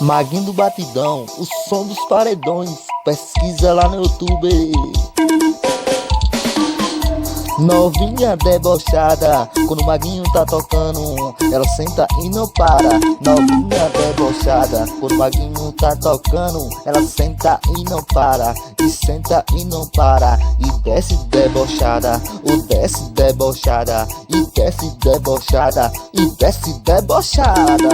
Maguinho do batidão, o som dos paredões. Pesquisa lá no YouTube. Novinha debochada, quando o Maguinho tá tocando, ela senta e não para. Novinha debochada, quando o Maguinho tá tocando, ela senta e não para. E senta e não para. E desce debochada, o desce debochada. E desce debochada, e desce debochada.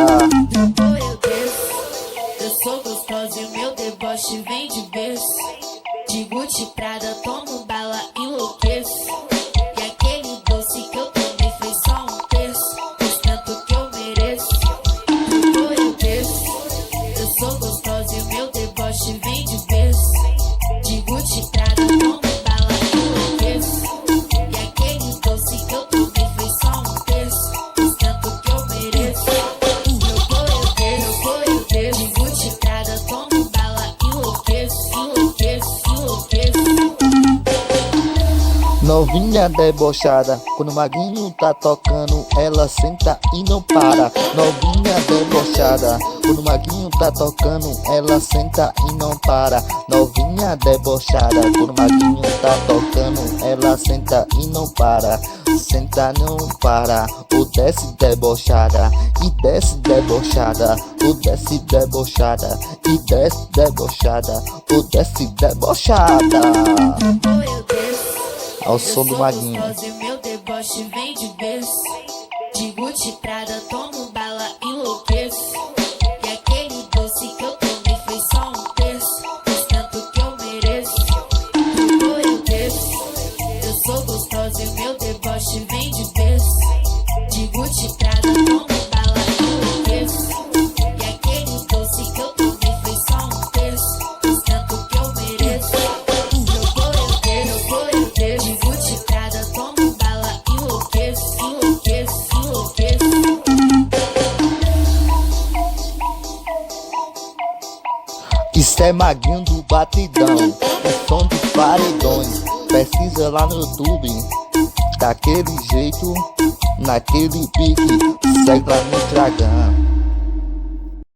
Eu sou gostosa e o meu deboche vem de vez. De Gucci Prada, tomo bala, enlouqueço. E aquele doce que eu tomei foi só um terço. Pois tanto que eu mereço, eu desço. Eu sou gostosa e o meu deboche vem de vez. De Gucci Prada, tomo bala, enlouqueço. E aquele doce que eu tomei foi só um terço. Pois tanto que eu mereço, eu desço. De Gucci Prada, tomo bala, enlouqueço, enlouqueço, enlouqueço. Novinha debochada, quando o Maguinho tá tocando, ela senta e não para. Novinha debochada, quando o Maguinho tá tocando, ela senta e não para. Novinha debochada, quando o Maguinho tá tocando, ela senta e não para. Senta não para, o desce debochada, e desce debochada, o desce debochada, e desce debochada, o desce debochada. Eu desço. Ao som do Maguinho. Eu sou gostosa e meu deboche vem de vez. De Gucci Prada, tomo bala, enlouqueço. E aquele doce que eu tomei foi só um terço. Pois tanto que eu mereço, eu desço. Eu sou gostosa e meu deboche vem de vez. De Gucci Prada, tomo bala, enlouqueço. E aquele doce que eu tomei foi só um terço. Pois tanto que eu mereço, eu desço. De Gucci Prada, tomo bala, enlouqueço, enlouqueço, enlouqueço. Isso é Maguinho do batidão, o som dos paredões. Pesquisa lá no YouTube. Daquele jeito, naquele pique, segue lá no Instagram.